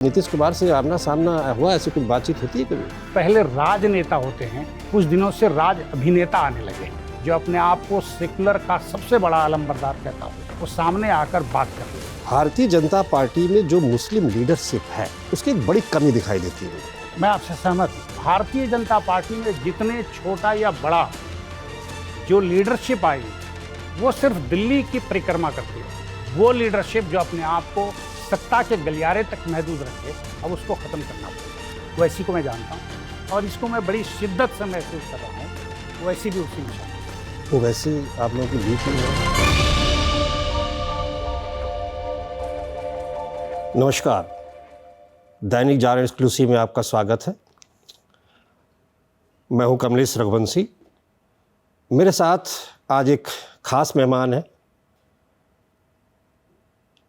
नीतीश कुमार से आमना सामना हुआ, ऐसी कुछ बातचीत होती है कभी? पहले राजनेता होते हैं, कुछ दिनों से राज अभिनेता आने लगे, जो अपने आप को सेकुलर का सबसे बड़ा आलमबरदार कहता हो, वो सामने आकर बात कर रहे हैं। भारतीय जनता पार्टी में जो मुस्लिम लीडरशिप है उसकी एक बड़ी कमी दिखाई देती है। मैं आपसे सहमत हूँ। भारतीय जनता पार्टी में जितने छोटा या बड़ा जो लीडरशिप आई, वो सिर्फ दिल्ली की परिक्रमा करती है। वो लीडरशिप जो अपने आप को सत्ता के गलियारे तक महदूद रखे, अब उसको खत्म करना पड़ेगा। वैसी को मैं जानता हूँ और इसको मैं बड़ी शिद्दत से महसूस कर रहा हूँ। वैसी भी उसी में शामिल। वो वैसे आप लोगों की बीच में है। नमस्कार, दैनिक जागरण एक्सक्लूसिव में आपका स्वागत है। मैं हूं कमलेश रघुवंशी। मेरे साथ आज एक खास मेहमान है।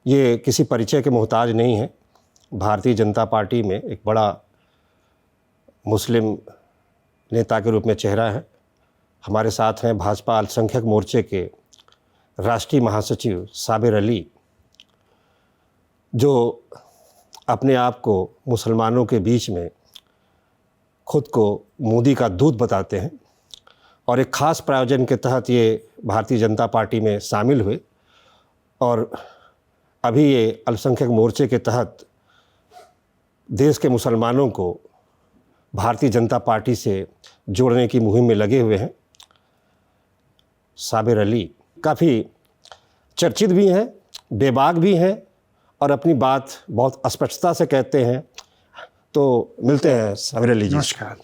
ये किसी परिचय के मोहताज नहीं है। भारतीय जनता पार्टी में एक बड़ा मुस्लिम नेता के रूप में चेहरा है। हमारे साथ हैं भाजपा अल्पसंख्यक मोर्चे के राष्ट्रीय महासचिव साबिर अली, जो अपने आप को मुसलमानों के बीच में खुद को मोदी का दूत बताते हैं और एक ख़ास प्रायोजन के तहत ये भारतीय जनता पार्टी में शामिल हुए और अभी ये अल्पसंख्यक मोर्चे के तहत देश के मुसलमानों को भारतीय जनता पार्टी से जोड़ने की मुहिम में लगे हुए हैं। साबिर अली काफ़ी चर्चित भी हैं, बेबाक भी हैं और अपनी बात बहुत स्पष्टता से कहते हैं। तो मिलते हैं साबिर अली जी। नमस्कार।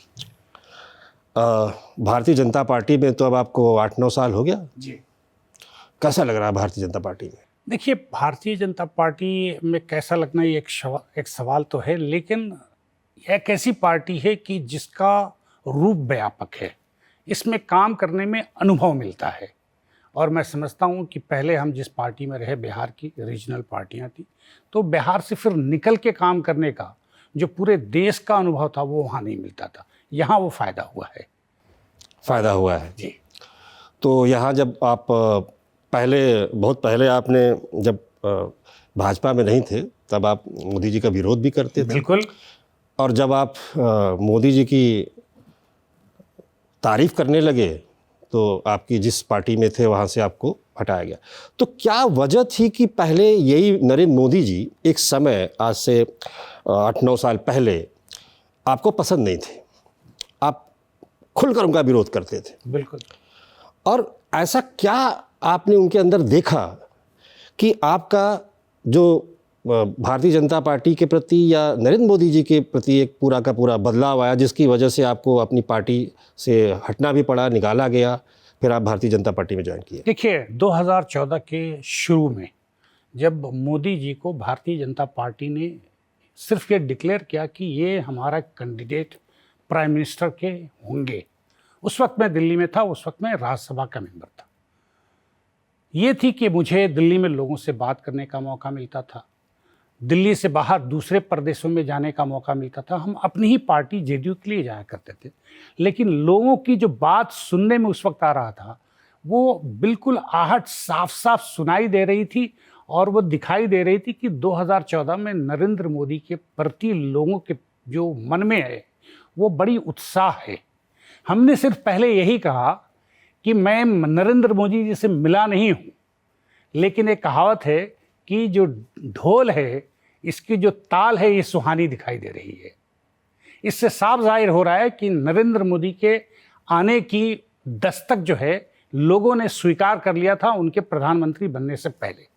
भारतीय जनता पार्टी में तो अब आपको 8-9 साल हो गया जी। कैसा लग रहा है भारतीय जनता पार्टी में? देखिए, भारतीय जनता पार्टी में कैसा लगना ये एक सवाल तो है, लेकिन एक ऐसी पार्टी है कि जिसका रूप व्यापक है। इसमें काम करने में अनुभव मिलता है और मैं समझता हूँ कि पहले हम जिस पार्टी में रहे, बिहार की रीजनल पार्टियाँ थी, तो बिहार से फिर निकल के काम करने का जो पूरे देश का अनुभव था वो वहाँ नहीं मिलता था। यहाँ वो फ़ायदा हुआ है। फ़ायदा हुआ है जी। तो यहाँ जब आप बहुत पहले आपने जब भाजपा में नहीं थे तब आप मोदी जी का विरोध भी करते थे। बिल्कुल। और जब आप मोदी जी की तारीफ़ करने लगे तो आपकी जिस पार्टी में थे वहाँ से आपको हटाया गया। तो क्या वजह थी कि पहले यही नरेंद्र मोदी जी एक समय आज से 8-9 साल पहले आपको पसंद नहीं थे, आप खुलकर उनका विरोध करते थे? बिल्कुल। और ऐसा क्या आपने उनके अंदर देखा कि आपका जो भारतीय जनता पार्टी के प्रति या नरेंद्र मोदी जी के प्रति एक पूरा का पूरा बदलाव आया, जिसकी वजह से आपको अपनी पार्टी से हटना भी पड़ा, निकाला गया, फिर आप भारतीय जनता पार्टी में ज्वाइन किए? देखिए, 2014 के शुरू में जब मोदी जी को भारतीय जनता पार्टी ने सिर्फ ये डिक्लेयर किया कि ये हमारा कैंडिडेट प्राइम मिनिस्टर के होंगे, उस वक्त मैं दिल्ली में था। उस वक्त मैं राज्यसभा का मेंबर था। ये थी कि मुझे दिल्ली में लोगों से बात करने का मौका मिलता था, दिल्ली से बाहर दूसरे प्रदेशों में जाने का मौका मिलता था। हम अपनी ही पार्टी जेडीयू के लिए जाया करते थे, लेकिन लोगों की जो बात सुनने में उस वक्त आ रहा था वो बिल्कुल आहट साफ साफ सुनाई दे रही थी और वो दिखाई दे रही थी कि 2014 में नरेंद्र मोदी के प्रति लोगों के जो मन में है वो बड़ी उत्साह है। हमने सिर्फ पहले यही कहा कि मैं नरेंद्र मोदी जी से मिला नहीं हूँ, लेकिन एक कहावत है कि जो ढोल है इसकी जो ताल है ये सुहानी दिखाई दे रही है। इससे साफ जाहिर हो रहा है कि नरेंद्र मोदी के आने की दस्तक जो है लोगों ने स्वीकार कर लिया था उनके प्रधानमंत्री बनने से पहले।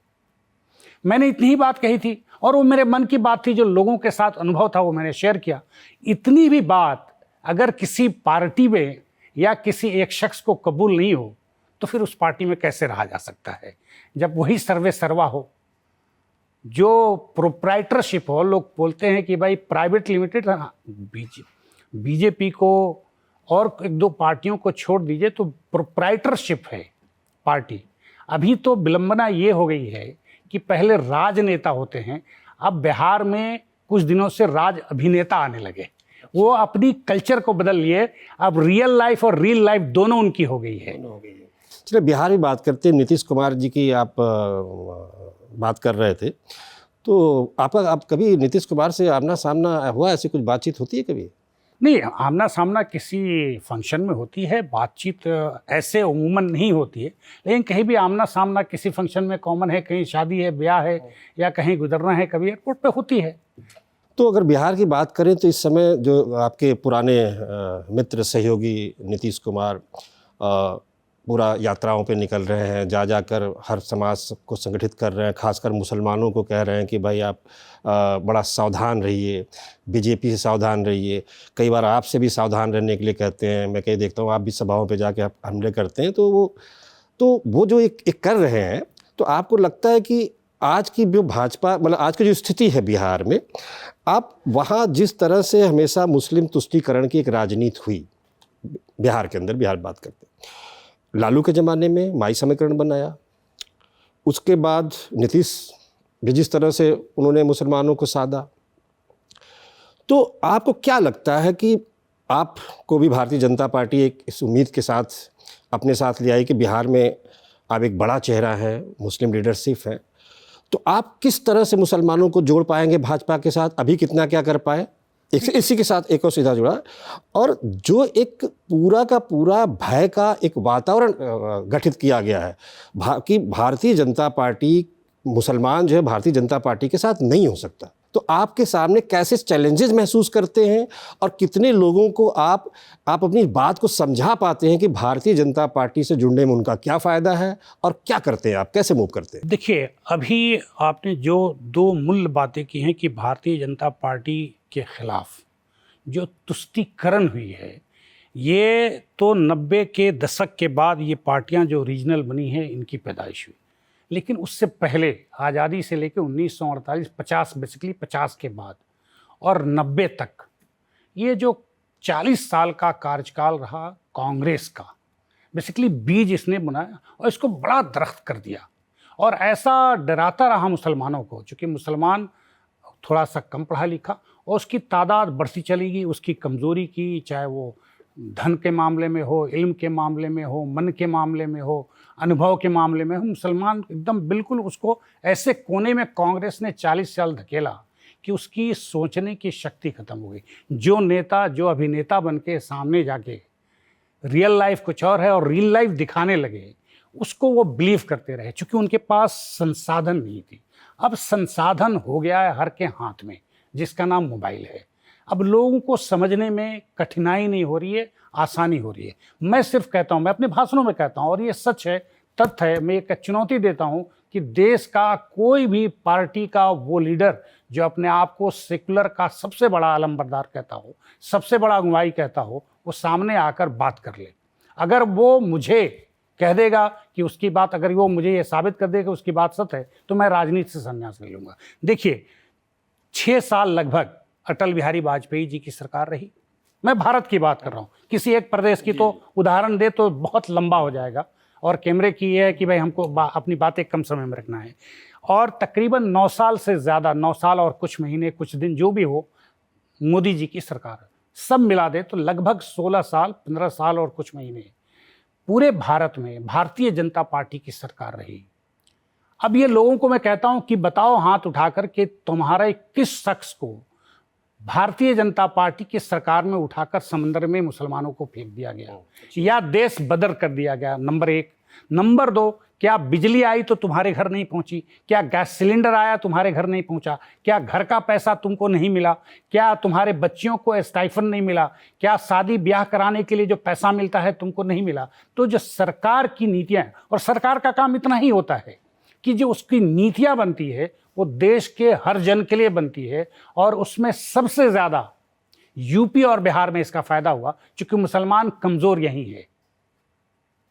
मैंने इतनी ही बात कही थी और वो मेरे मन की बात थी, जो लोगों के साथ अनुभव था वो मैंने शेयर किया। इतनी भी बात अगर किसी पार्टी में या किसी एक शख्स को कबूल नहीं हो तो फिर उस पार्टी में कैसे रहा जा सकता है, जब वही सर्वे सर्वा हो, जो प्रोप्राइटरशिप हो। लोग बोलते हैं कि भाई प्राइवेट लिमिटेड, बीजेपी को और 1-2 पार्टियों को छोड़ दीजिए तो प्रोप्राइटरशिप है पार्टी। अभी तो विलंबना ये हो गई है कि पहले राजनेता होते हैं, अब बिहार में कुछ दिनों से राज अभिनेता आने लगे। वो अपनी कल्चर को बदल लिए, अब रियल लाइफ और रील लाइफ दोनों उनकी हो गई है। चलिए बिहार में बात करते हैं। नीतीश कुमार जी की आप बात कर रहे थे तो आपका आप कभी नीतीश कुमार से आमना सामना हुआ, ऐसी कुछ बातचीत होती है कभी? नहीं, आमना सामना किसी फंक्शन में होती है, बातचीत ऐसे उमूमन नहीं होती है, लेकिन कहीं भी आमना सामना किसी फंक्शन में कॉमन है, कहीं शादी है, ब्याह है या कहीं गुजरना है, कभी एयरपोर्ट पे होती है। तो अगर बिहार की बात करें तो इस समय जो आपके पुराने मित्र सहयोगी नीतीश कुमार पूरा यात्राओं पे निकल रहे हैं, जा जाकर हर समाज को संगठित कर रहे हैं, खासकर मुसलमानों को कह रहे हैं कि भाई आप बड़ा सावधान रहिए, बीजेपी से सावधान रहिए। कई बार आपसे भी सावधान रहने के लिए कहते हैं। मैं कहीं देखता हूँ आप भी सभाओं पे जाके आप हमले करते हैं। तो वो जो एक कर रहे हैं, तो आपको लगता है कि आज की जो भाजपा मतलब आज की जो स्थिति है बिहार में, आप वहाँ जिस तरह से हमेशा मुस्लिम तुष्टीकरण की एक राजनीति हुई बिहार के अंदर, बिहार बात करते हैं, लालू के ज़माने में माई समीकरण बनाया, उसके बाद नीतीश भी जिस तरह से उन्होंने मुसलमानों को साधा, तो आपको क्या लगता है कि आपको भी भारतीय जनता पार्टी एक इस उम्मीद के साथ अपने साथ ले आई कि बिहार में आप एक बड़ा चेहरा है, मुस्लिम लीडरशिप है, तो आप किस तरह से मुसलमानों को जोड़ पाएंगे भाजपा के साथ? अभी कितना क्या कर पाए? इसी के साथ एक और सीधा जुड़ा, और जो एक पूरा का पूरा भय का एक वातावरण गठित किया गया है कि भारतीय जनता पार्टी, मुसलमान जो है भारतीय जनता पार्टी के साथ नहीं हो सकता, तो आपके सामने कैसे चैलेंजेस महसूस करते हैं और कितने लोगों को आप अपनी बात को समझा पाते हैं कि भारतीय जनता पार्टी से जुड़ने में उनका क्या फ़ायदा है और क्या करते हैं आप, कैसे मूव करते हैं? देखिए, अभी आपने जो दो मूल बातें की हैं कि भारतीय जनता पार्टी के खिलाफ जो तुष्टीकरण हुई है, ये तो 90 के दशक के बाद ये पार्टियां जो रीजनल बनी हैं इनकी पैदाइश हुई। लेकिन उससे पहले आज़ादी से लेकर 1948-50 बेसिकली 50 के बाद और 90 तक ये जो 40 साल का कार्यकाल रहा कांग्रेस का, बेसिकली बीज इसने बनाया और इसको बड़ा दरख्त कर दिया और ऐसा डराता रहा मुसलमानों को, चूँकि मुसलमान थोड़ा सा कम पढ़ा लिखा और उसकी तादाद बढ़ती चली गई, उसकी कमज़ोरी की, चाहे वो धन के मामले में हो, इल्म के मामले में हो, मन के मामले में हो, अनुभव के मामले में हो, मुसलमान एकदम बिल्कुल उसको ऐसे कोने में कांग्रेस ने 40 साल धकेला कि उसकी सोचने की शक्ति खत्म हो गई। जो नेता, जो अभिनेता बन के सामने जाके रियल लाइफ कुछ और है और रियल लाइफ दिखाने लगे, उसको वो बिलीव करते रहे, क्योंकि उनके पास संसाधन नहीं थी। अब संसाधन हो गया है हर के हाथ में, जिसका नाम मोबाइल है। अब लोगों को समझने में कठिनाई नहीं हो रही है, आसानी हो रही है। मैं सिर्फ कहता हूँ, मैं अपने भाषणों में कहता हूँ और ये सच है, तथ्य है, मैं एक चुनौती देता हूँ कि देश का कोई भी पार्टी का वो लीडर जो अपने आप को सेकुलर का सबसे बड़ा आलमबरदार कहता हो, सबसे बड़ा अगुवाई कहता हो, वो सामने आकर बात कर ले। अगर वो मुझे कह देगा कि उसकी बात, अगर वो मुझे ये साबित कर देगा कि उसकी बात सत्य है, तो मैं राजनीति से संन्यास ले लूँगा। देखिए, 6 साल लगभग अटल बिहारी वाजपेयी जी की सरकार रही। मैं भारत की बात कर रहा हूँ, किसी एक प्रदेश की तो उदाहरण दे तो बहुत लंबा हो जाएगा और कैमरे की ये है कि भाई हमको अपनी बातें कम समय में रखना है। और तकरीबन 9 साल से ज़्यादा, 9 साल और कुछ महीने कुछ दिन जो भी हो, मोदी जी की सरकार, सब मिला दे तो लगभग 16 साल, 15 साल और कुछ महीने पूरे भारत में भारतीय जनता पार्टी की सरकार रही। अब ये लोगों को मैं कहता हूं कि बताओ हाथ उठाकर कि तुम्हारे किस शख्स को भारतीय जनता पार्टी की सरकार में उठाकर समंदर में मुसलमानों को फेंक दिया गया या देश बदर कर दिया गया, नंबर 1। नंबर 2, क्या बिजली आई तो तुम्हारे घर नहीं पहुंची? क्या गैस सिलेंडर आया तुम्हारे घर नहीं पहुंचा? क्या घर का पैसा तुमको नहीं मिला? क्या तुम्हारे बच्चियों को स्टाइफन नहीं मिला? क्या शादी ब्याह कराने के लिए जो पैसा मिलता है तुमको नहीं मिला? तो जो सरकार की नीतियां, और सरकार का काम इतना ही होता है कि जो उसकी नीतियां बनती है वो देश के हर जन के लिए बनती है, और उसमें सबसे ज़्यादा यूपी और बिहार में इसका फायदा हुआ, क्योंकि मुसलमान कमज़ोर यहीं है,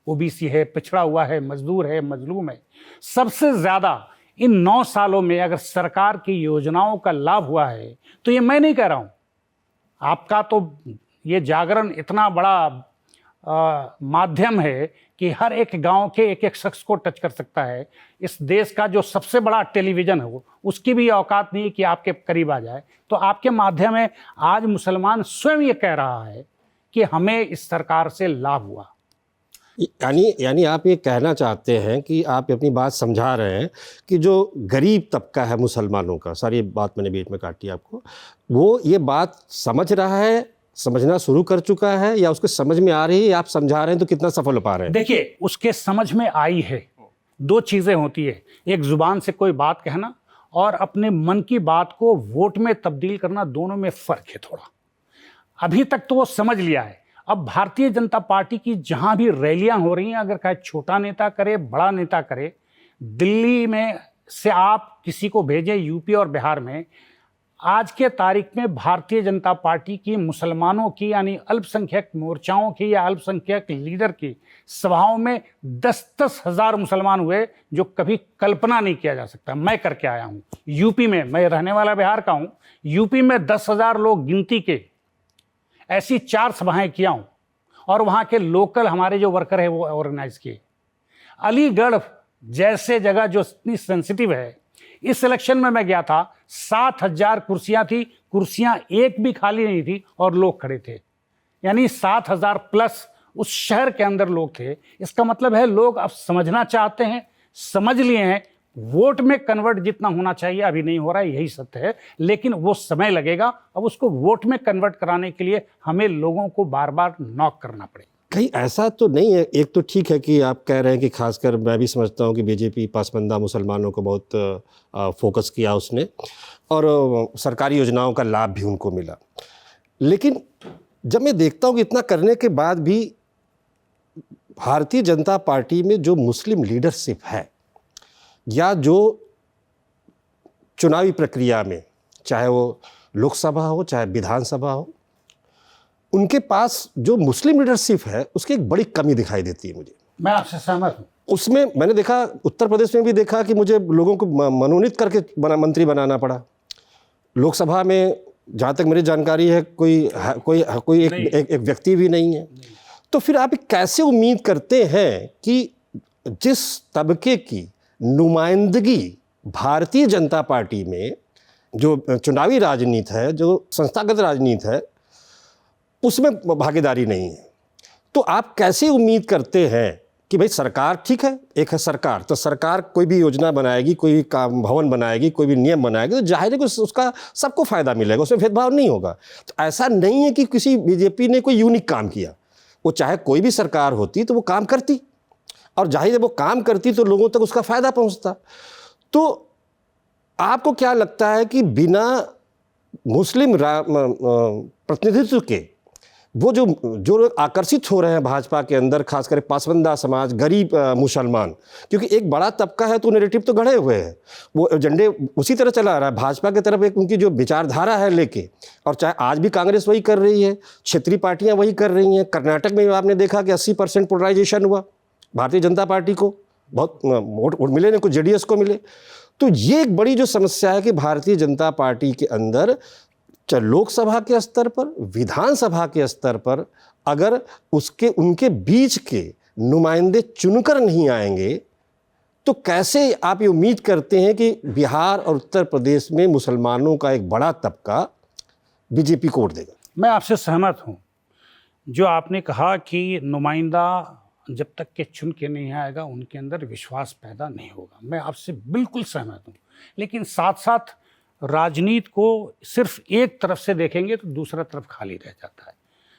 ओबीसी है, पिछड़ा हुआ है, मजदूर है, मजलूम है। सबसे ज़्यादा इन 9 सालों में अगर सरकार की योजनाओं का लाभ हुआ है, तो ये मैं नहीं कह रहा हूँ, आपका तो ये जागरण इतना बड़ा माध्यम है कि हर एक गांव के एक एक शख्स को टच कर सकता है। इस देश का जो सबसे बड़ा टेलीविज़न हो, उसकी भी औकात नहीं है कि आपके करीब आ जाए। तो आपके माध्यम में आज मुसलमान स्वयं ये कह रहा है कि हमें इस सरकार से लाभ हुआ। यानी आप ये कहना चाहते हैं कि आप अपनी बात समझा रहे हैं कि जो गरीब तबका है मुसलमानों का, सारी बात मैंने बीच में काटी आपको, वो ये बात समझ रहा है, समझना शुरू कर चुका है, या उसको समझ में आ रही है, आप समझा रहे हैं तो कितना सफल हो पा रहे हैं? देखिए, उसके समझ में आई है। दो चीज़ें होती है, एक जुबान से कोई बात कहना और अपने मन की बात को वोट में तब्दील करना, दोनों में फ़र्क है थोड़ा। अभी तक तो वो समझ लिया है। अब भारतीय जनता पार्टी की जहां भी रैलियां हो रही हैं, अगर चाहे छोटा नेता करे, बड़ा नेता करे, दिल्ली में से आप किसी को भेजें यूपी और बिहार में, आज के तारीख में भारतीय जनता पार्टी की मुसलमानों की यानी अल्पसंख्यक मोर्चाओं की या अल्पसंख्यक लीडर की सभाओं में 10-10 हज़ार मुसलमान हुए, जो कभी कल्पना नहीं किया जा सकता। मैं करके आया हूँ यूपी में, मैं रहने वाला बिहार का हूँ। यूपी में 10,000 लोग गिनती के ऐसी 4 सभाएं किया हूँ और वहाँ के लोकल हमारे जो वर्कर है वो ऑर्गेनाइज किए। अलीगढ़ जैसे जगह जो इतनी सेंसिटिव है, इस इलेक्शन में मैं गया था, 7,000 कुर्सियां थी, कुर्सियां एक भी खाली नहीं थी और लोग खड़े थे, यानी 7,000 प्लस उस शहर के अंदर लोग थे। इसका मतलब है लोग अब समझना चाहते हैं, समझ लिए हैं। वोट में कन्वर्ट जितना होना चाहिए अभी नहीं हो रहा है, यही सत्य है, लेकिन वो समय लगेगा। अब उसको वोट में कन्वर्ट कराने के लिए हमें लोगों को बार बार नॉक करना पड़ेगा। कहीं ऐसा तो नहीं है? एक तो ठीक है कि आप कह रहे हैं कि खासकर मैं भी समझता हूं कि बीजेपी पासबंदा मुसलमानों को बहुत फोकस किया उसने, और सरकारी योजनाओं का लाभ भी उनको मिला। लेकिन जब मैं देखता हूं कि इतना करने के बाद भी भारतीय जनता पार्टी में जो मुस्लिम लीडरशिप है, या जो चुनावी प्रक्रिया में, चाहे वो लोकसभा हो चाहे विधानसभा हो, उनके पास जो मुस्लिम लीडरशिप है उसकी एक बड़ी कमी दिखाई देती है मुझे। मैं आपसे सहमत हूँ। उसमें मैंने देखा, उत्तर प्रदेश में भी देखा कि मुझे लोगों को मनोनीत करके मंत्री बनाना पड़ा। लोकसभा में जहाँ तक मेरी जानकारी है कोई एक व्यक्ति भी नहीं है। तो फिर आप कैसे उम्मीद करते हैं कि जिस तबके की नुमाइंदगी भारतीय जनता पार्टी में, जो चुनावी राजनीति है, जो संस्थागत राजनीति है, उसमें भागीदारी नहीं है, तो आप कैसे उम्मीद करते हैं कि भाई सरकार ठीक है, एक है सरकार, तो सरकार कोई भी योजना बनाएगी, कोई भी काम भवन बनाएगी, कोई भी नियम बनाएगी, तो जाहिर है कि उसका सबको फ़ायदा मिलेगा, उसमें भेदभाव नहीं होगा। तो ऐसा नहीं है कि किसी बीजेपी ने कोई यूनिक काम किया, वो चाहे कोई भी सरकार होती तो वो काम करती, और जाहिर है वो काम करती तो लोगों तक उसका फ़ायदा पहुंचता। तो आपको क्या लगता है कि बिना मुस्लिम प्रतिनिधित्व के वो जो लोग आकर्षित हो रहे हैं भाजपा के अंदर, खासकर पासबंदा समाज, गरीब मुसलमान, क्योंकि एक बड़ा तबका है तो नैरेटिव तो गढ़े हुए हैं, वो एजेंडे उसी तरह चला आ रहा है भाजपा की तरफ, एक उनकी जो विचारधारा है लेके, और चाहे आज भी कांग्रेस वही कर रही है, क्षेत्रीय पार्टियां वही कर रही हैं। कर्नाटक में आपने देखा कि 80% पोलराइजेशन हुआ, भारतीय जनता पार्टी को बहुत वोट मिले, नहीं कुछ जेडीएस को मिले। तो ये एक बड़ी जो समस्या है कि भारतीय जनता पार्टी के अंदर, चाहे लोकसभा के स्तर पर, विधानसभा के स्तर पर, अगर उनके बीच के नुमाइंदे चुनकर नहीं आएंगे, तो कैसे आप ये उम्मीद करते हैं कि बिहार और उत्तर प्रदेश में मुसलमानों का एक बड़ा तबका बीजेपी को वोट देगा? मैं आपसे सहमत हूँ। जो आपने कहा कि नुमाइंदा जब तक के चुन के नहीं आएगा, उनके अंदर विश्वास पैदा नहीं होगा, मैं आपसे बिल्कुल सहमत हूँ। लेकिन साथ साथ राजनीति को सिर्फ एक तरफ से देखेंगे तो दूसरा तरफ खाली रह जाता है।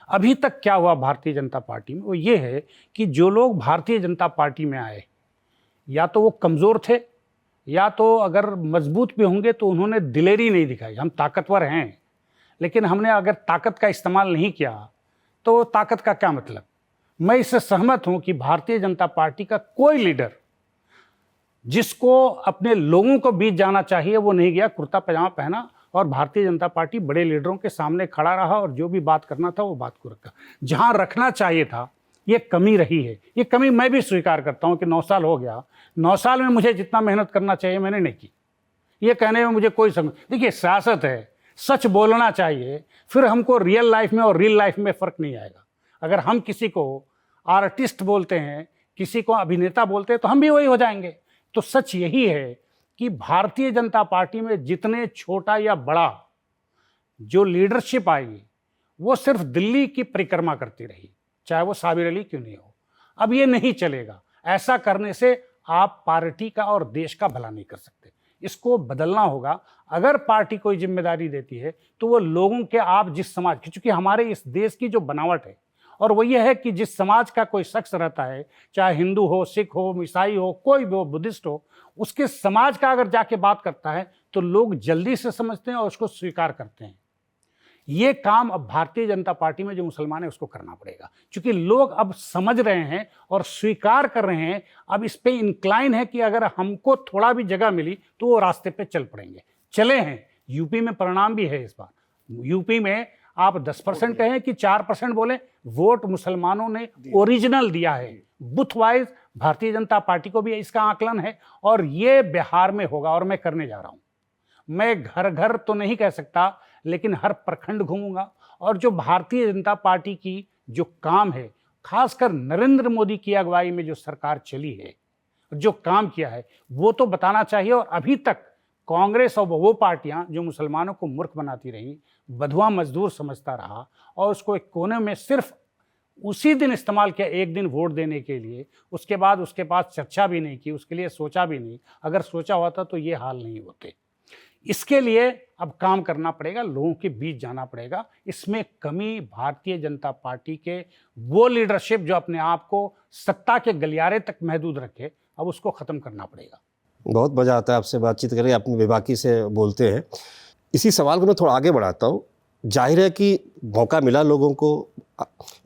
अभी तक क्या हुआ भारतीय जनता पार्टी में, वो ये है कि जो लोग भारतीय जनता पार्टी में आए, या तो वो कमज़ोर थे, या तो अगर मजबूत भी होंगे तो उन्होंने दिलेरी नहीं दिखाई। हम ताकतवर हैं, लेकिन हमने अगर ताकत का इस्तेमाल नहीं किया तो ताकत का क्या मतलब। मैं इससे सहमत हूं कि भारतीय जनता पार्टी का कोई लीडर जिसको अपने लोगों को बीच जाना चाहिए वो नहीं गया, कुर्ता पजामा पहना और भारतीय जनता पार्टी बड़े लीडरों के सामने खड़ा रहा और जो भी बात करना था वो बात को रखा। जहां रखना चाहिए था, ये कमी रही है। ये कमी मैं भी स्वीकार करता हूं कि 9 साल हो गया, 9 साल में मुझे जितना मेहनत करना चाहिए मैंने नहीं की। ये कहने में मुझे कोई समझ, देखिए सियासत है, सच बोलना चाहिए, फिर हमको रियल लाइफ में और रियल लाइफ में फ़र्क नहीं आएगा। अगर हम किसी को आर्टिस्ट बोलते हैं, किसी को अभिनेता बोलते हैं, तो हम भी वही हो जाएंगे। तो सच यही है कि भारतीय जनता पार्टी में जितने छोटा या बड़ा जो लीडरशिप आई, वो सिर्फ दिल्ली की परिक्रमा करती रही, चाहे वो साबिर अली क्यों नहीं हो। अब ये नहीं चलेगा। ऐसा करने से आप पार्टी का और देश का भला नहीं कर सकते। इसको बदलना होगा। अगर पार्टी कोई जिम्मेदारी देती है तो वो लोगों के, आप जिस समाज की, चूंकि हमारे इस देश की जो बनावट है और वो ये है कि जिस समाज का कोई शख्स रहता है, चाहे हिंदू हो, सिख हो, ईसाई हो, कोई भी हो, बुद्धिस्ट हो, उसके समाज का अगर जाके बात करता है तो लोग जल्दी से समझते हैं और उसको स्वीकार करते हैं। ये काम अब भारतीय जनता पार्टी में जो मुसलमान है उसको करना पड़ेगा, क्योंकि लोग अब समझ रहे हैं और स्वीकार कर रहे हैं। अब इस पे इंक्लाइन है कि अगर हमको थोड़ा भी जगह मिली तो वो रास्ते पे चल पड़ेंगे। चले हैं। यूपी में परिणाम भी है इस बार। यूपी में आप 10% कहें कि 4% बोले, वोट मुसलमानों ने ओरिजिनल दिया है। Booth wise Bharatiya Janata party को भी इसका आकलन है और ये बिहार में होगा और मैं करने जा रहा हूं। मैं घर घर तो नहीं कह सकता, लेकिन हर प्रखंड घूमूंगा और जो भारतीय जनता पार्टी की जो काम है, खासकर नरेंद्र मोदी की अगुवाई में जो सरकार चली है, जो काम किया है, वो तो बताना चाहिए। और अभी तक कांग्रेस और वो पार्टियां जो मुसलमानों को मूर्ख बनाती रही, बधुआ मजदूर समझता रहा और उसको एक कोने में सिर्फ उसी दिन इस्तेमाल किया, एक दिन वोट देने के लिए। उसके बाद उसके पास चर्चा भी नहीं की, उसके लिए सोचा भी नहीं। अगर सोचा होता तो ये हाल नहीं होते। इसके लिए अब काम करना पड़ेगा, लोगों के बीच जाना पड़ेगा। इसमें कमी भारतीय जनता पार्टी के वो लीडरशिप जो अपने आप को सत्ता के गलियारे तक महदूद रखे, अब उसको ख़त्म करना पड़ेगा। बहुत मज़ा आता है आपसे बातचीत करके, अपनी बेबाकी से बोलते हैं। इसी सवाल को मैं थोड़ा आगे बढ़ाता हूँ। जाहिर है कि मौका मिला लोगों को,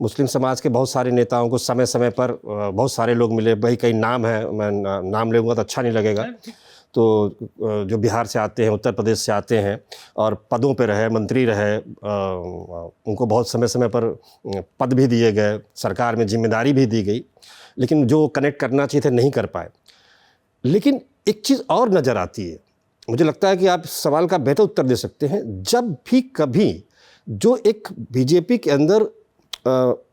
मुस्लिम समाज के बहुत सारे नेताओं को समय समय पर बहुत सारे लोग मिले। भाई कई नाम है, मैं नाम लूँगा तो अच्छा नहीं लगेगा। तो जो बिहार से आते हैं, उत्तर प्रदेश से आते हैं और पदों पे रहे, मंत्री रहे, उनको बहुत समय समय पर पद भी दिए गए, सरकार में जिम्मेदारी भी दी गई, लेकिन जो कनेक्ट करना चाहिए थे नहीं कर पाए। लेकिन एक चीज़ और नज़र आती है, मुझे लगता है कि आप इस सवाल का बेहतर उत्तर दे सकते हैं। जब भी कभी जो एक बीजेपी के अंदर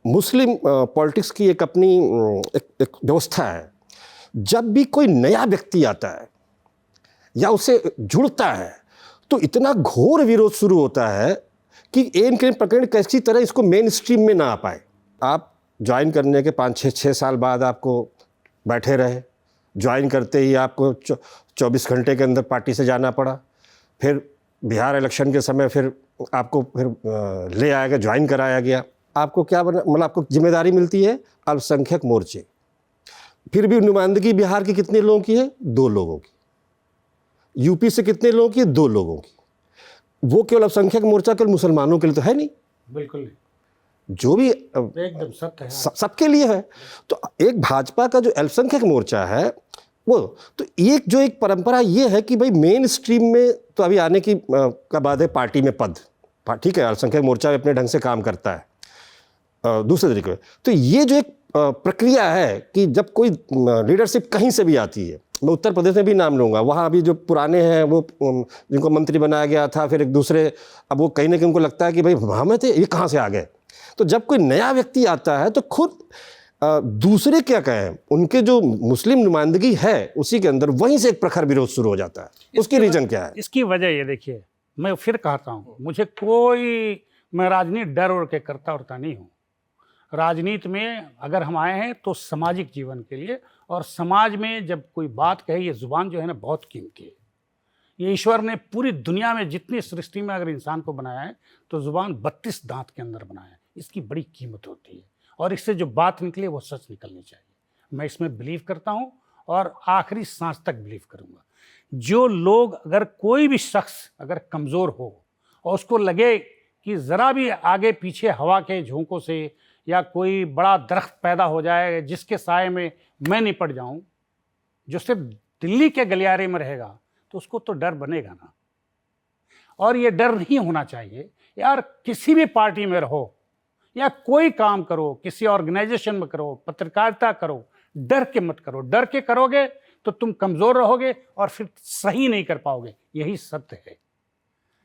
मुस्लिम पॉलिटिक्स की एक अपनी एक व्यवस्था है, जब भी कोई नया व्यक्ति आता है या उससे जुड़ता है तो इतना घोर विरोध शुरू होता है कि एन के प्रकरण कैसी तरह इसको मेन स्ट्रीम में ना आ पाए। आप ज्वाइन करने के 5-6 साल बाद आपको बैठे रहे, ज्वाइन करते ही आपको 24 घंटे के अंदर पार्टी से जाना पड़ा, फिर बिहार इलेक्शन के समय फिर आपको फिर ले आया गया, ज्वाइन कराया गया। आपको क्या बना, मतलब आपको जिम्मेदारी मिलती है अल्पसंख्यक मोर्चे। फिर भी नुमाइंदगी बिहार की कितने लोगों की है? 2 लोगों की। यूपी से कितने लोगों की? 2 लोगों की। वो केवल अल्पसंख्यक मोर्चा केवल मुसलमानों के लिए तो है नहीं, बिल्कुल नहीं, जो भी एकदम सत्य है, सबके लिए है। तो एक भाजपा का जो अल्पसंख्यक मोर्चा है वो तो एक परंपरा ये है कि भाई मेन स्ट्रीम में तो अभी आने की का बाद है पार्टी में पद, ठीक है, अल्पसंख्यक मोर्चा अपने ढंग से काम करता है दूसरे तरीके। तो ये जो एक प्रक्रिया है कि जब कोई लीडरशिप कहीं से भी आती है, मैं उत्तर प्रदेश में भी नाम लूँगा, वहाँ अभी जो पुराने हैं वो जिनको मंत्री बनाया गया था, फिर एक दूसरे, अब वो कहीं ना कहीं उनको लगता है कि भाई हमें थे, ये कहाँ से आ गए। तो जब कोई नया व्यक्ति आता है तो खुद दूसरे क्या कहें, उनके जो मुस्लिम नुमाइंदगी है उसी के अंदर वहीं से एक प्रखर विरोध शुरू हो जाता है। उसकी रीज़न क्या है? इसकी वजह ये देखिए, मैं फिर कहता हूँ, मैं राजनीति डर उड़ के करता उड़ता नहीं हूँ। राजनीति में अगर हम आए हैं तो सामाजिक जीवन के लिए, और समाज में जब कोई बात कहे, ये ज़ुबान जो है ना बहुत कीमती है। ये ईश्वर ने पूरी दुनिया में जितनी सृष्टि में अगर इंसान को बनाया है तो ज़ुबान 32 दांत के अंदर बनाया है। इसकी बड़ी कीमत होती है और इससे जो बात निकले वो सच निकलनी चाहिए। मैं इसमें बिलीव करता हूँ और आखिरी सांस तक बिलीव करूँगा। जो लोग, अगर कोई भी शख्स अगर कमज़ोर हो और उसको लगे कि ज़रा भी आगे पीछे हवा के झोंकों से या कोई बड़ा दरख्त पैदा हो जाए जिसके साए में मैं निपट जाऊं, जो सिर्फ दिल्ली के गलियारे में रहेगा, तो उसको तो डर बनेगा ना। और ये डर नहीं होना चाहिए यार। किसी भी पार्टी में रहो या कोई काम करो, किसी ऑर्गेनाइजेशन में करो, पत्रकारिता करो, डर के मत करो। डर के करोगे तो तुम कमज़ोर रहोगे और फिर सही नहीं कर पाओगे। यही सत्य है।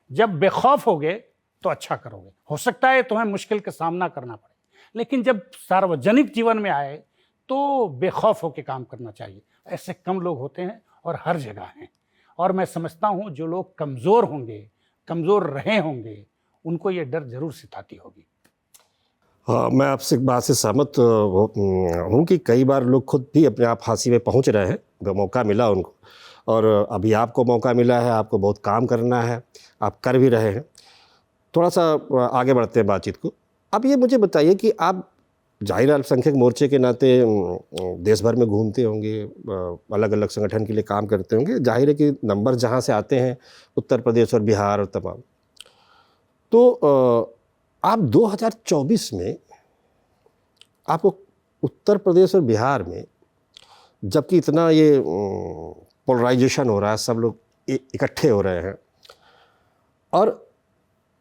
जब बेखौफ होगे तो अच्छा करोगे। हो सकता है तुम्हें मुश्किल का सामना करना पड़े, लेकिन जब सार्वजनिक जीवन में आए तो बेखौफ होकर काम करना चाहिए। ऐसे कम लोग होते हैं और हर जगह हैं। और मैं समझता हूँ जो लोग कमज़ोर होंगे, कमज़ोर रहे होंगे, उनको ये डर ज़रूर सताती होगी। हाँ, मैं आपसे एक बात से सहमत हूँ कि कई बार लोग खुद भी अपने आप फांसी में पहुँच रहे हैं, जो मौका मिला उनको। और अभी आपको मौका मिला है, आपको बहुत काम करना है, आप कर भी रहे हैं। थोड़ा-सा आगे बढ़ते हैं बातचीत को। अब ये मुझे बताइए कि आप ज़ाहिर है अल्पसंख्यक मोर्चे के नाते देश भर में घूमते होंगे, अलग-अलग संगठन के लिए काम करते होंगे। ज़ाहिर है कि नंबर जहाँ से आते हैं, उत्तर प्रदेश और बिहार और तमाम। तो आप 2024 में आपको उत्तर प्रदेश और बिहार में, जबकि इतना ये पोलराइजेशन हो रहा है, सब लोग इकट्ठे हो रहे हैं, और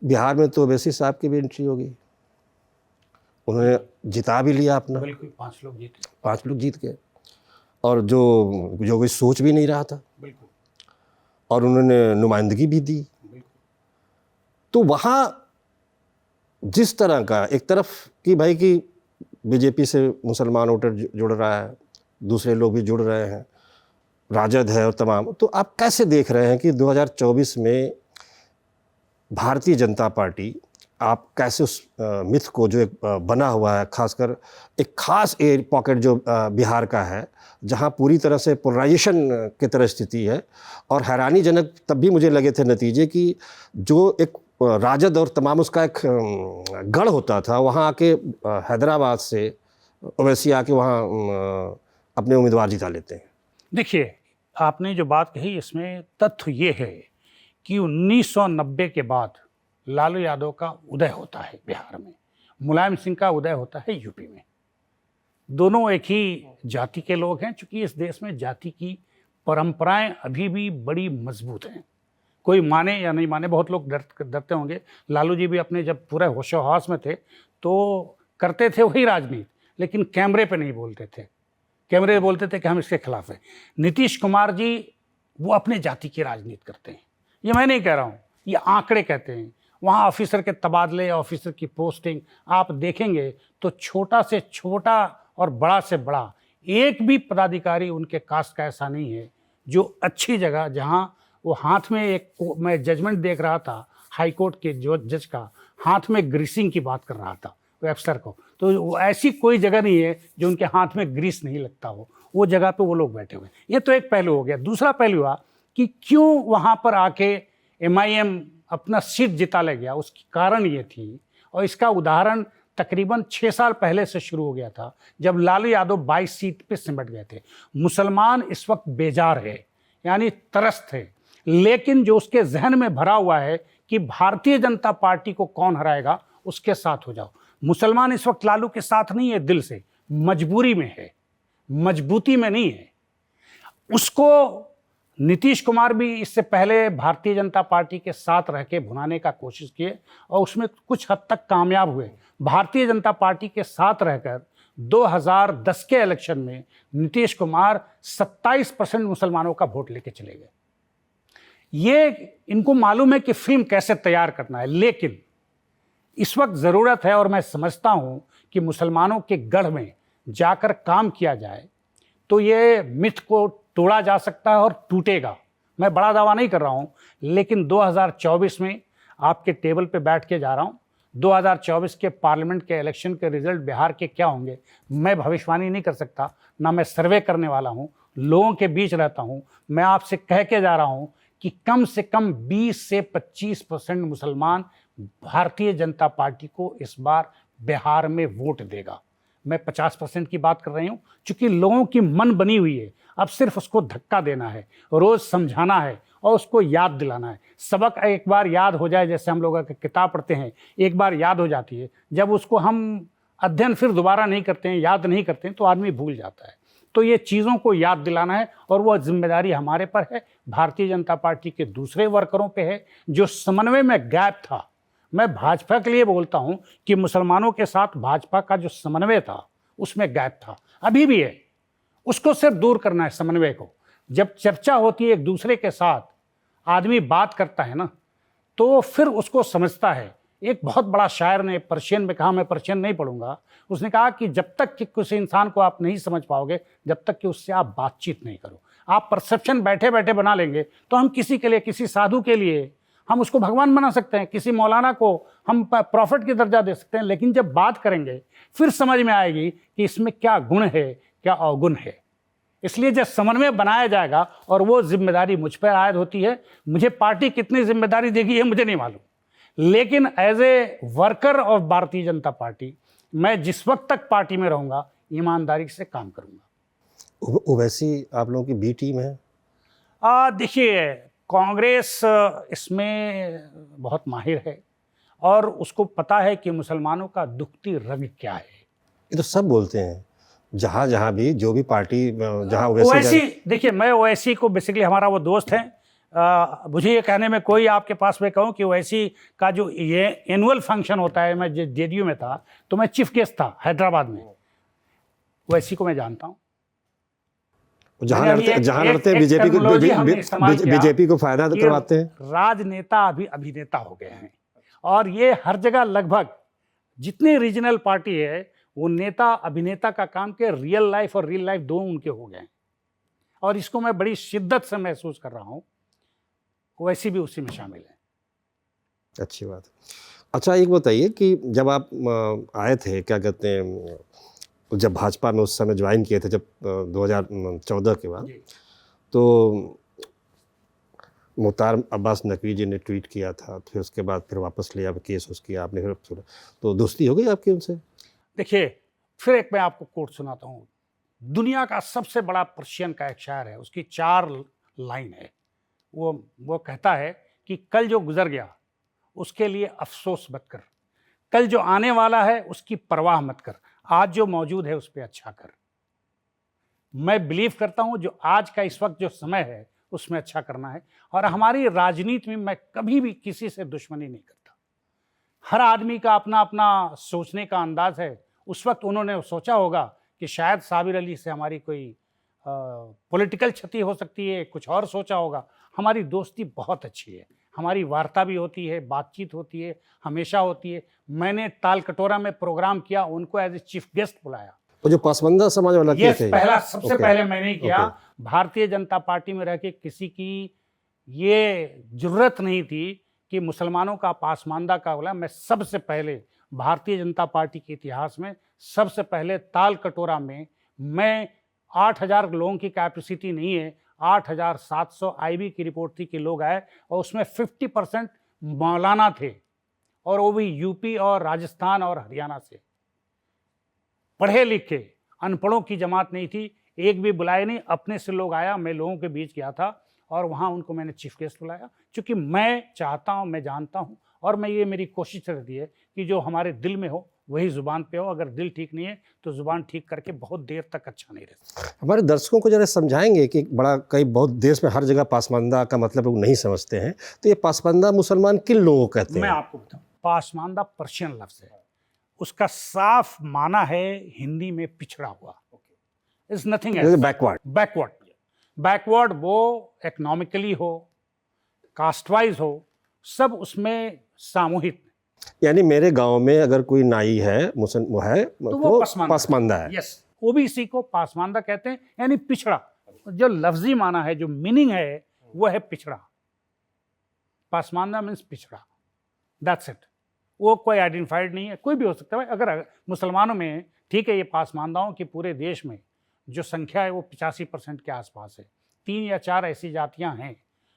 बिहार में तो ओवैसी साहब की भी एंट्री होगी, उन्होंने जिता भी लिया अपना, बिल्कुल 5 लोग जीते। 5 लोग जीत गए, और जो कोई सोच भी नहीं रहा था, बिल्कुल और उन्होंने नुमाइंदगी भी दी। बिल्कुल। तो वहाँ जिस तरह का एक तरफ कि भाई कि बीजेपी से मुसलमान वोटर जुड़ रहा है, दूसरे लोग भी जुड़ रहे हैं, राजद है और तमाम, तो आप कैसे देख रहे हैं कि 2024 में भारतीय जनता पार्टी, आप कैसे उस मिथ को जो एक बना हुआ है, खासकर एक खास एयर पॉकेट जो बिहार का है, जहां पूरी तरह से पोलराइजेशन की तरह स्थिति है, और हैरानीजनक तब भी मुझे लगे थे नतीजे कि जो एक राजद और तमाम उसका एक गढ़ होता था, वहाँ आके हैदराबाद से ओवैसी आके वहाँ अपने उम्मीदवार जिता लेते हैं। देखिए, आपने जो बात कही इसमें तथ्य ये है कि 1990 के बाद लालू यादव का उदय होता है बिहार में, मुलायम सिंह का उदय होता है यूपी में। दोनों एक ही जाति के लोग हैं, चूंकि इस देश में जाति की परंपराएं अभी भी बड़ी मजबूत हैं। कोई माने या नहीं माने, बहुत लोग डरते होंगे। लालू जी भी अपने जब पूरे होशो-हवास में थे तो करते थे वही राजनीति, लेकिन कैमरे पे नहीं बोलते थे। कैमरे पे बोलते थे कि हम इसके खिलाफ हैं। नीतीश कुमार जी वो अपने जाति की राजनीति करते हैं, ये मैं नहीं कह रहा हूँ, ये आंकड़े कहते हैं। वहाँ ऑफिसर के तबादले, ऑफिसर की पोस्टिंग आप देखेंगे तो छोटा से छोटा और बड़ा से बड़ा एक भी पदाधिकारी उनके कास्ट का ऐसा नहीं है जो अच्छी जगह, जहाँ वो हाथ में एक, मैं जजमेंट देख रहा था हाई कोर्ट के जो जज का, हाथ में ग्रीसिंग की बात कर रहा था वो अफसर को, तो ऐसी कोई जगह नहीं है जो उनके हाथ में ग्रीस नहीं लगता हो, वो जगह पे वो लोग बैठे हुए। ये तो एक पहलू हो गया। दूसरा पहलू हुआ कि क्यों वहाँ पर आके MIM अपना सीट जिता ले गया, उसकी कारण ये थी, और इसका उदाहरण तकरीबन 6 साल पहले से शुरू हो गया था, जब लालू यादव 22 सीट पे सिमट गए थे। मुसलमान इस वक्त बेजार है, यानी त्रस्त है, लेकिन जो उसके जहन में भरा हुआ है कि भारतीय जनता पार्टी को कौन हराएगा, उसके साथ हो जाओ। मुसलमान इस वक्त लालू के साथ नहीं है, दिल से, मजबूरी में है, मजबूती में नहीं है। उसको नीतीश कुमार भी इससे पहले भारतीय जनता पार्टी के साथ रह के भुनाने का कोशिश किए, और उसमें कुछ हद तक कामयाब हुए। भारतीय जनता पार्टी के साथ रहकर 2010 के इलेक्शन में नीतीश कुमार 27% मुसलमानों का वोट लेके चले गए। ये इनको मालूम है कि फिल्म कैसे तैयार करना है, लेकिन इस वक्त ज़रूरत है, और मैं समझता हूं कि मुसलमानों के गढ़ में जाकर काम किया जाए तो ये मिथ को तोड़ा जा सकता है और टूटेगा। मैं बड़ा दावा नहीं कर रहा हूं, लेकिन 2024 में आपके टेबल पे बैठ के जा रहा हूं, 2024 के पार्लियामेंट के इलेक्शन के रिजल्ट बिहार के क्या होंगे मैं भविष्यवाणी नहीं कर सकता, ना मैं सर्वे करने वाला हूं, लोगों के बीच रहता हूं। मैं आपसे कह के जा रहा हूं कि कम से कम 20 से 25% मुसलमान भारतीय जनता पार्टी को इस बार बिहार में वोट देगा। मैं 50% की बात कर रही हूँ, चूंकि लोगों की मन बनी हुई है। अब सिर्फ उसको धक्का देना है, रोज़ समझाना है और उसको याद दिलाना है। सबक एक बार याद हो जाए, जैसे हम लोग किताब पढ़ते हैं, एक बार याद हो जाती है, जब उसको हम अध्ययन फिर दोबारा नहीं करते हैं, याद नहीं करते हैं, तो आदमी भूल जाता है। तो ये चीज़ों को याद दिलाना है, और वह जिम्मेदारी हमारे पर है, भारतीय जनता पार्टी के दूसरे वर्करों पे है। जो समन्वय में गैप था, मैं भाजपा के लिए बोलता हूं कि मुसलमानों के साथ भाजपा का जो समन्वय था उसमें गैप था, अभी भी है। उसको सिर्फ दूर करना है, समन्वय को। जब चर्चा होती है एक दूसरे के साथ, आदमी बात करता है ना, तो फिर उसको समझता है। एक बहुत बड़ा शायर ने पर्शियन में कहा, मैं पर्शियन नहीं पढ़ूंगा, उसने कहा कि जब तक कि किसी इंसान को आप नहीं समझ पाओगे, जब तक कि उससे आप बातचीत नहीं करो। आप परसेप्शन बैठे बैठे बना लेंगे तो हम किसी के लिए, किसी साधु के लिए हम उसको भगवान बना सकते हैं, किसी मौलाना को हम प्रॉफिट की दर्जा दे सकते हैं, लेकिन जब बात करेंगे फिर समझ में आएगी कि इसमें क्या गुण है, क्या अवगुण है। इसलिए जब समन्वय बनाया जाएगा और वो जिम्मेदारी मुझ पर आयद होती है, मुझे पार्टी कितनी जिम्मेदारी देगी ये मुझे नहीं मालूम, लेकिन as a worker of Bharatiya Janata party मैं जिस वक्त तक पार्टी में रहूँगा ईमानदारी से काम करूँगा। ओवैसी आप लोगों की बी टीम है? देखिए, कांग्रेस इसमें बहुत माहिर है और उसको पता है कि मुसलमानों का दुखती रंग क्या है। ये तो सब बोलते हैं, जहाँ जहाँ भी जो भी पार्टी जहाँ ओवैसी, देखिए मैं ओवैसी को बेसिकली, हमारा वो दोस्त है, मुझे ये कहने में कोई आपके पास में कहूँ कि ओवैसी का जो ये एनुअल फंक्शन होता है, मैं जेडीयू में था तो मैं चीफ गेस्ट था हैदराबाद में, ओवैसी को मैं जानता हूँ। जहाँ लड़ते हैं बीजेपी को फायदा करवाते हैं। राजनेता अभी अभिनेता हो गए हैं और ये हर जगह लगभग जितने रीजनल पार्टी है वो नेता अभिनेता का काम के रियल लाइफ और रियल लाइफ दोनों उनके हो गए हैं, और इसको मैं बड़ी शिद्दत से महसूस कर रहा हूँ। वैसी भी उसी में शामिल है। अच्छी बात। अच्छा, एक बताइए कि जब आप आए थे, क्या कहते हैं, जब भाजपा में उस समय ज्वाइन किए थे, जब 2014 के बाद, तो मुख्तार अब्बास नकवी जी ने ट्वीट किया था, फिर उसके बाद फिर वापस लिया, केस उस किया आपने, फिर तो दोस्ती हो गई आपकी उनसे? देखिए, फिर एक मैं आपको कोट सुनाता हूँ। दुनिया का सबसे बड़ा पर्शियन का एक शायर है, उसकी 4 लाइन है। वो कहता है कि कल जो गुजर गया उसके लिए अफसोस मत कर, कल जो आने वाला है उसकी परवाह मत कर, आज जो मौजूद है उस पर अच्छा कर। मैं बिलीव करता हूँ जो आज का इस वक्त जो समय है उसमें अच्छा करना है, और हमारी राजनीति में मैं कभी भी किसी से दुश्मनी नहीं करता। हर आदमी का अपना अपना सोचने का अंदाज है। उस वक्त उन्होंने सोचा होगा कि शायद साबिर अली से हमारी कोई पॉलिटिकल क्षति हो सकती है, कुछ और सोचा होगा। हमारी दोस्ती बहुत अच्छी है, हमारी वार्ता भी होती है, बातचीत होती है, हमेशा होती है। मैंने ताल कटोरा में प्रोग्राम किया, उनको एज ए चीफ गेस्ट बुलाया। वो जो पासमानदा समाज वाला ये पहला, सबसे पहले मैंने किया। भारतीय जनता पार्टी में रह के किसी की ये जरूरत नहीं थी कि मुसलमानों का पासमानदा का बोला। मैं सबसे पहले भारतीय जनता पार्टी के इतिहास में सबसे पहले ताल कटोरा में, मैं 8,000 लोगों की कैपेसिटी नहीं है, 8,700 आईबी की रिपोर्ट थी कि लोग आए, और उसमें 50% मौलाना थे, और वो भी यूपी और राजस्थान और हरियाणा से। पढ़े लिखे, अनपढ़ों की जमात नहीं थी, एक भी बुलाए नहीं, अपने से लोग आया। मैं लोगों के बीच गया था और वहाँ उनको मैंने चीफ गेस्ट बुलाया, क्योंकि मैं चाहता हूँ, मैं जानता हूँ, और मैं ये मेरी कोशिश रहती है कि जो हमारे दिल में हो वही ज़ुबान पे हो। अगर दिल ठीक नहीं है तो ज़ुबान ठीक करके बहुत देर तक अच्छा नहीं रहता। हमारे दर्शकों को जरा समझाएंगे कि बहुत देश में हर जगह पासमानदा का मतलब वो नहीं समझते हैं, तो ये पासमानदा मुसलमान किन लोगों को कहते हैं? मैं आपको बताऊँ, पासमानदा पर्शियन लफ्ज़ है, उसका साफ माना है हिंदी में पिछड़ा हुआ। Is nothing else. बैकवर्ड वो इकोनॉमिकली हो, कास्ट वाइज हो, सब उसमें सामूहिक। यानी मेरे गांव में अगर कोई नाई है, वो है तो वो पासमानदा है। यस, ओबीसी को पासमानदा कहते हैं, यानी पिछड़ा। जो लफ्जी माना है, जो मीनिंग है, वो है पिछड़ा। पासमानदा मीन्स पिछड़ा, दैट्स इट। वो कोई आइडेंटिफाइड नहीं है, कोई भी हो सकता है। अगर मुसलमानों में ठीक है, ये पासमानदाओं की पूरे देश में जो संख्या है वो 85% के आसपास है। 3 या 4 ऐसी जातियां हैं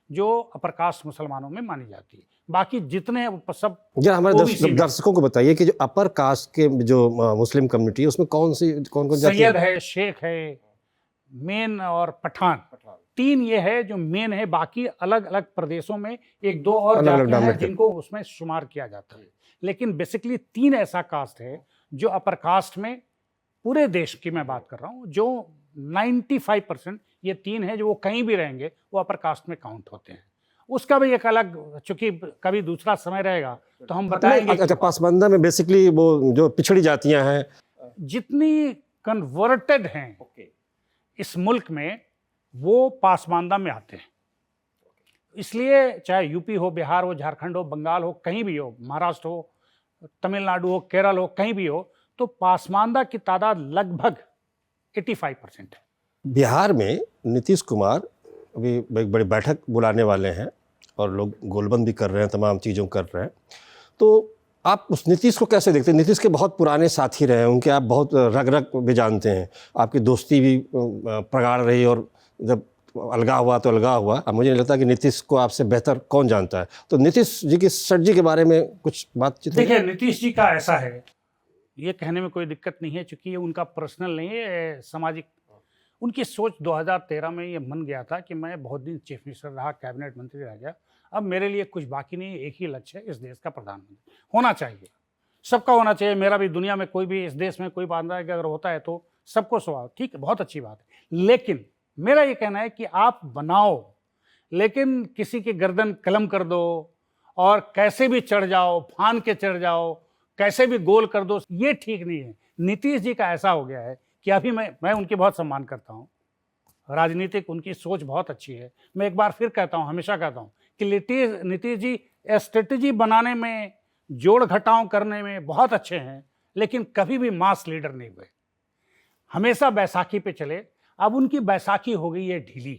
जो अपर कास्ट मुसलमानों में मानी जाती है, बाकी जितने सब। जरा हमारे दर्शकों को बताइए कि जो अपर कास्ट के जो मुस्लिम कम्युनिटी है उसमें कौन जाति? सैयद है, शेख है, मेन और पठान, 3 ये है जो मेन है। बाकी अलग अलग प्रदेशों में 1-2 और जातियां हैं जिनको उसमें शुमार किया जाता है, लेकिन बेसिकली 3 ऐसा कास्ट है जो अपर कास्ट में, पूरे देश की मैं बात कर रहा हूँ, जो 95% ये 3 है जो वो कहीं भी रहेंगे वो अपर कास्ट में काउंट होते हैं। उसका भी एक अलग, चूंकि कभी दूसरा समय रहेगा तो हम बताएंगे। अच्छा, पासमानदा में बेसिकली वो जो पिछड़ी जातियां हैं, जितनी कन्वर्टेड हैं इस मुल्क में, वो पासमानदा में आते हैं। इसलिए चाहे यूपी हो, बिहार हो, झारखंड हो, बंगाल हो, कहीं भी हो, महाराष्ट्र हो, तमिलनाडु हो, केरल हो, कहीं भी हो, तो पासमानदा की तादाद लगभग 85% है। बिहार में नीतीश कुमार अभी एक बड़ी बैठक बुलाने वाले हैं और लोग गोलबंद भी कर रहे हैं, तमाम चीज़ों कर रहे हैं। तो आप उस नीतीश को कैसे देखते हैं? नीतीश के बहुत पुराने साथी रहे हैं, उनके आप बहुत रग रग भी जानते हैं, आपकी दोस्ती भी प्रगाढ़ रही, और जब अलगाव हुआ तो अलगाव हुआ। अब मुझे नहीं लगता कि नीतीश को आपसे बेहतर कौन जानता है। तो नीतीश जी की स्ट्रेटजी के बारे में कुछ बातचीत है? देखिए, नीतीश जी का ऐसा है, ये कहने में कोई दिक्कत नहीं है, चूंकि ये उनका पर्सनल नहीं है, सामाजिक। उनकी सोच 2013 में ये मन गया था कि मैं बहुत दिन चीफ मिनिस्टर रहा, कैबिनेट मंत्री रह गया, अब मेरे लिए कुछ बाकी नहीं है, एक ही लक्ष्य है, इस देश का प्रधानमंत्री होना चाहिए, सबका होना चाहिए। मेरा भी, दुनिया में कोई भी, इस देश में कोई बात है कि अगर होता है तो सबको स्वागत, ठीक है, बहुत अच्छी बात है। लेकिन मेरा ये कहना है कि आप बनाओ, लेकिन किसी की गर्दन कलम कर दो और कैसे भी चढ़ जाओ, फान के चढ़ जाओ, कैसे भी गोल कर दो, ये ठीक नहीं है। नीतीश जी का ऐसा हो गया है कि अभी मैं उनकी बहुत सम्मान करता हूँ, राजनीतिक उनकी सोच बहुत अच्छी है। मैं एक बार फिर कहता हूँ, हमेशा कहता हूँ कि नीतीश जी स्ट्रेटजी बनाने में, जोड़ घटाव करने में बहुत अच्छे हैं, लेकिन कभी भी मास लीडर नहीं हुए, हमेशा बैसाखी पे चले। अब उनकी बैसाखी हो गई है ढीली,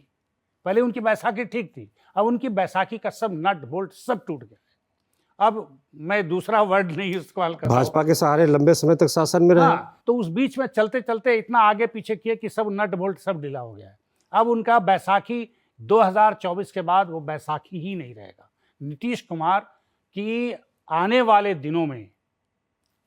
पहले उनकी बैसाखी ठीक थी, अब उनकी बैसाखी का सब नट बोल्ट सब टूट गया है। अब मैं दूसरा वर्ड नहीं इस्तेमाल कर रहा हूं। भाजपा के सहारे लंबे समय तक शासन में रहे। हाँ, तो उस बीच में चलते चलते इतना आगे पीछे किए कि सब नट बोल्ट सब ढीला हो गया है। अब उनका बैसाखी 2024 के बाद वो बैसाखी ही नहीं रहेगा। नीतीश कुमार की आने वाले दिनों में,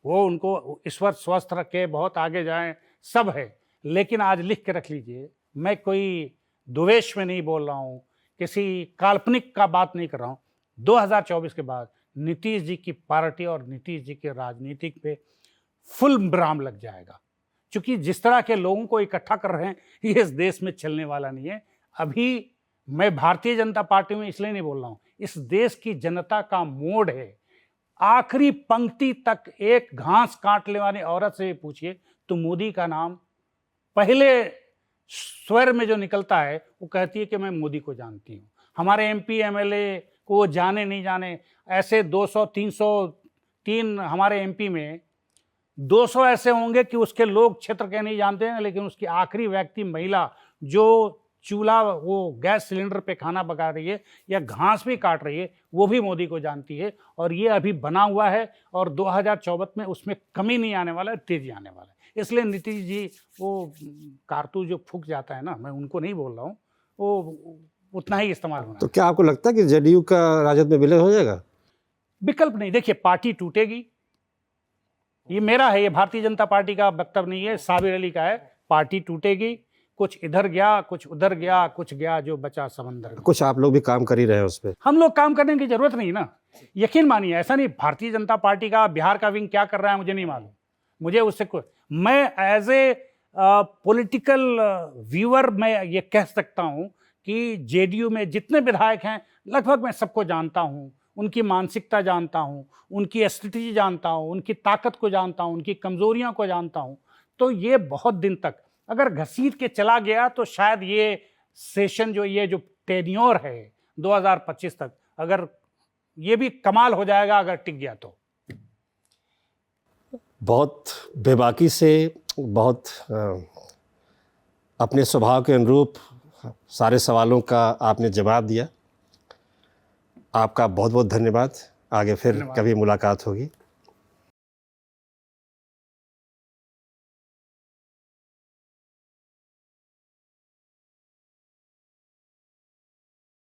वो उनको ईश्वर स्वस्थ रखे, बहुत आगे जाएं, सब है, लेकिन आज लिख के रख लीजिए, मैं कोई द्वेष में नहीं बोल रहा हूँ, किसी काल्पनिक का बात नहीं कर रहा हूँ। 2024 के बाद नीतीश जी की पार्टी और नीतीश जी के राजनीतिक पे फुल विराम लग जाएगा, क्योंकि जिस तरह के लोगों को इकट्ठा कर रहे हैं ये इस देश में चलने वाला नहीं है। अभी मैं भारतीय जनता पार्टी में इसलिए नहीं बोल रहा हूँ, इस देश की जनता का मोड है, आखिरी पंक्ति तक एक घास काटने वाली औरत से पूछिए तो मोदी का नाम पहले स्वर में जो निकलता है वो कहती है कि मैं मोदी को जानती हूँ। हमारे एमपी एमएलए को जाने नहीं जाने, ऐसे 200 303 हमारे एमपी में 200 ऐसे होंगे कि उसके लोग क्षेत्र के नहीं जानते हैं, लेकिन उसकी आखिरी व्यक्ति महिला जो चूल्हा, वो गैस सिलेंडर पे खाना पका रही है या घास भी काट रही है, वो भी मोदी को जानती है। और ये अभी बना हुआ है और 2024 में उसमें कमी नहीं आने वाला है, तेजी आने वाला है। इसलिए नीतीश जी वो कारतूस जो फूक जाता है ना, मैं उनको नहीं बोल रहा हूँ, वो उतना ही इस्तेमाल होना। तो क्या आपको लगता है कि जेडीयू का राजद में विलय हो जाएगा? विकल्प नहीं। देखिए, पार्टी टूटेगी, ये मेरा है, ये भारतीय जनता पार्टी का वक्तव्य नहीं है, साबिर अली का है। पार्टी टूटेगी, कुछ इधर गया, कुछ उधर गया, कुछ गया जो बचा समंदर में। कुछ आप लोग भी काम कर ही रहे हैं उस पर। हम लोग काम करने की जरूरत नहीं ना, यकीन मानिए। ऐसा नहीं भारतीय जनता पार्टी का बिहार का विंग क्या कर रहा है मुझे नहीं मालूम, मुझे उससे कोई, मैं एज ए पॉलिटिकल व्यूअर मैं ये कह सकता हूँ कि जेडीयू में जितने विधायक हैं लगभग मैं सबको जानता हूँ, उनकी मानसिकता जानता हूँ, उनकी स्ट्रेटजी जानता हूँ, उनकी ताकत को जानता हूँ, उनकी कमजोरियों को जानता हूँ। तो ये बहुत दिन तक अगर घसीट के चला गया तो शायद ये सेशन ये जो टेन्योर है 2025 तक, अगर ये भी कमाल हो जाएगा अगर टिक गया तो। बहुत बेबाकी से, बहुत अपने स्वभाव के अनुरूप सारे सवालों का आपने जवाब दिया। आपका बहुत बहुत धन्यवाद। आगे फिर कभी मुलाकात होगी।